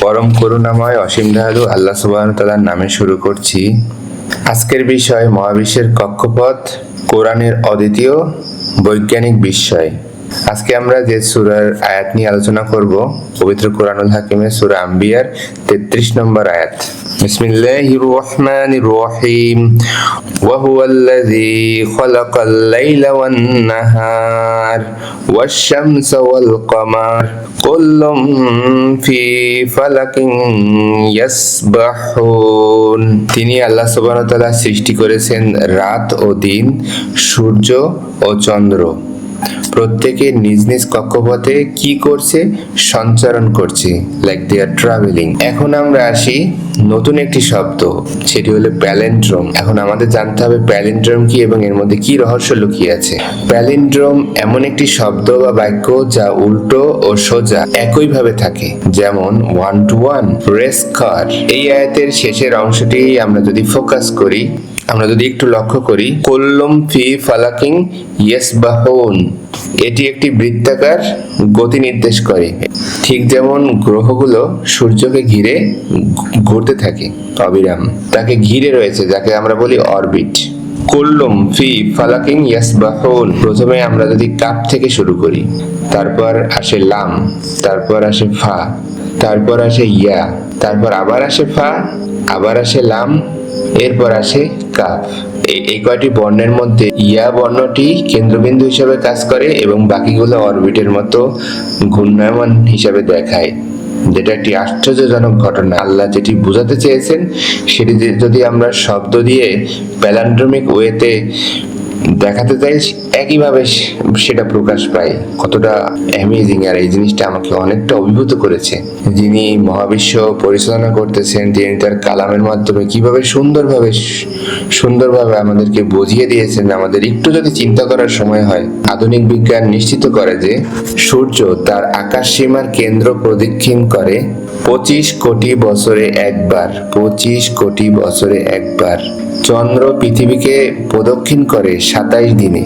পরম করুণাময় অসীম দয়ালু আল্লাহ সুবহানাহু ওয়া তাআলার নামে শুরু করছি। আজকের বিষয় মহাবিশ্বের কক্ষপথ, কোরআনের অদ্বিতীয় বৈজ্ঞানিক বিস্ময়। আজকে আমরা যে সূরার আয়াত নিয়ে আলোচনা করব, পবিত্র কোরআনুল হাকিমের সূরা আম্বিয়ার 33 নম্বর আয়াত। বিসমিল্লাহির রহমানির রহিম। ওয়া হুয়াল্লাযী খালাকাল লাইলা ওয়ান নাহার ওয়াশ শামসা ওয়াল কমার কুল্লুম ফি ফালাকিন ইয়াসবাহুন। তিনি আল্লাহ সুবহানাহু ওয়া তাআলা সৃষ্টি করেছেন রাত ও দিন, সূর্য ও চন্দ্র। প্রত্যেকে নিজ নিজ কক্ষপথে কি করছে? সঞ্চারণ করছে, লাইক দে আর ট্রাভেলিং। এখন আমরা আসি নতুন একটি শব্দ, সেটি হলো প্যালিন্ড্রোম। এখন আমাদের জানতে হবে প্যালিন্ড্রোম কি এবং এর মধ্যে কি রহস্য লুকিয়ে আছে। প্যালিন্ড্রোম এমন একটি শব্দ বা বাক্য যা উল্টো ও সোজা একইভাবে থাকে, যেমন 1 to 1, রেস কার। এই আয়াতের শেষের অংশটি আমরা যদি ফোকাস করি, আমরা যদি একটু লক্ষ্য করি, কুল্লুম ফি ফালাকিন ইয়াসবাহুন, এটি একটি বৃত্তাকার গতি নির্দেশ করে। ঠিক যেমন গ্রহগুলো সূর্যকে ঘিরে ঘুরতে থাকে অবিরাম, তাকে ঘিরে রয়েছে, যাকে আমরা বলি অরবিট। কুল্লুম ফি ফালাকিন ইয়াসবাহুন, প্রথমে আমরা যদি কাপ থেকে শুরু করি, তারপর আসে লাম, তারপর আসে ফা, তারপর আসে ইয়া, তারপর আবার আসে ফা, আবার আসে লাম, এরপর আসে কাফ। এই কয়টি বর্ণের মধ্যে ইয়া বর্ণটি কেন্দ্রবিন্দু হিসেবে কাজ করে এবং বাকিগুলো অরবিটের মতো ঘূর্ণায়মান হিসাবে দেখায়, যেটা একটি আশ্চর্যজনক ঘটনা। আল্লাহ যেটি বোঝাতে চেয়েছেন সেটি যদি আমরা শব্দ দিয়ে প্যালিন্ড্রোমিক ওয়েতে দেখাতে চাই, একইভাবে সেটা প্রকাশ পায়। কতটা অ্যামেজিং! আর এই জিনিসটা আমাকে অনেকটা অভিভূত করেছে। যিনি মহাবিশ্ব পরিচালনা করতেছেন, তিনি তার কালামের মাধ্যমে কিভাবে সুন্দরভাবে আমাদেরকে বুঝিয়ে দিয়েছেন। আমাদের একটু যদি চিন্তা করার সময় হয়, আধুনিক বিজ্ঞান নিশ্চিত করে যে সূর্য তার আকাশ সীমার কেন্দ্র প্রদক্ষিণ করে 25 কোটি বছরে একবার। 25 কোটি বছরে একবার। চন্দ্র পৃথিবীকে প্রদক্ষিণ করে 27 দিনে।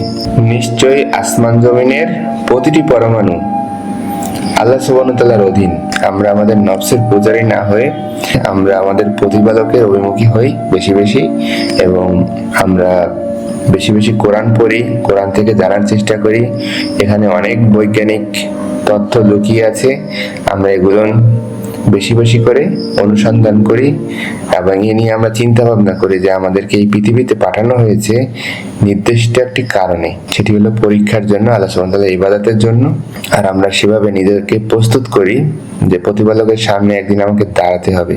নিশ্চয়ই আসমান জমিনের প্রতিটি পরমাণু আল্লাহ সুবহানাহু ওয়া তাআলার অধীন। আমরা আমাদের নফসের পূজারী না হয়ে আমরা আমাদের প্রতিপালকের অভিমুখী হই বেশি বেশি, এবং আমরা বেশি বেশি কোরআন পড়ি, কোরআন থেকে জানার চেষ্টা করি। এখানে অনেক বৈজ্ঞানিক তথ্য লুকিয়ে আছে, আমরা এগুলো বেশি বেশি করে অনুসন্ধান করি এবং এ নিয়ে আমরা চিন্তা ভাবনা করি যে আমাদেরকে এই পৃথিবীতে পাঠানো হয়েছে নির্দিষ্ট একটি কারণে, সেটি হলো পরীক্ষার জন্য, আল্লাহ সুবহানাহু ওয়া তাআলার ইবাদতের জন্য। আর আমরা সেভাবে নিজেদেরকে প্রস্তুত করি যে প্রতিপালকের সামনে একদিন আমাকে দাঁড়াতে হবে।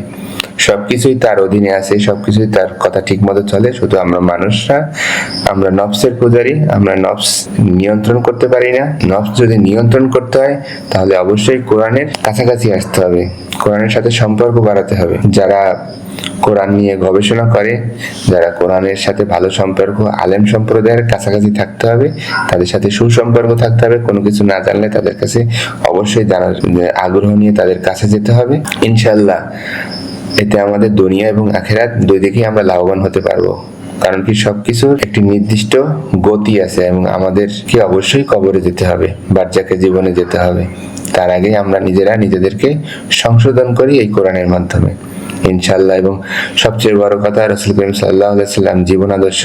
সবকিছুই তার অধীনে আছে, সবকিছুই তার কথা ঠিক মতো চলে। শুধু আমরা মানুষরা, আমরা নফসের পূজারী, আমরা নফস নিয়ন্ত্রণ করতে পারি না। নফস যদি নিয়ন্ত্রণ করতে হয় তাহলে অবশ্যই কোরআনের কাছাকাছি আসতে হবে, কোরআনের সাথে সম্পর্ক বাড়াতে হবে। যারা কোরআন নিয়ে গবেষণা করে, যারা কোরআনের সাথে ভালো সম্পর্ক, আলেম সম্প্রদায়ের কাছাকাছি থাকতে হবে, তাদের সাথে সুসম্পর্ক থাকতে হবে। কোনো কিছু না জানলে তাদের কাছে অবশ্যই জানার আগ্রহ নিয়ে তাদের কাছে যেতে হবে। ইনশাআল্লাহ এতে আমাদের দুনিয়া এবং আখিরাত দুই দিকেই আমরা লাভবান হতে পারবো। কারণ কি, সবকিছুর একটি নির্দিষ্ট গতি আছে এবং আমাদেরকে অবশ্যই কবরে যেতে হবে, বারজাকে জীবনে যেতে হবে। তার আগে আমরা নিজেদেরকে সংশোধন করি এই কোরআনের মাধ্যমে ইনশাআল্লাহ। এবং সবচেয়ে বড় কথা, রাসূল করিম সাল্লাল্লাহু আলাইহি ওয়াসাল্লাম জীবন আদর্শ,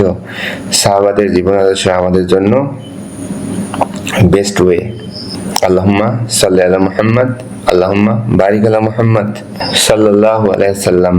সাহাবাদের জীবন আদর্শ আমাদের জন্য বেস্ট ওয়ে। আল্লাহুম্মা সাল্লি আলা মুহাম্মদ, আল্লাহুম্মা বারিক আলা মুহাম্মদ সাল্লাল্লাহু আলাইহি ওয়াসাল্লাম।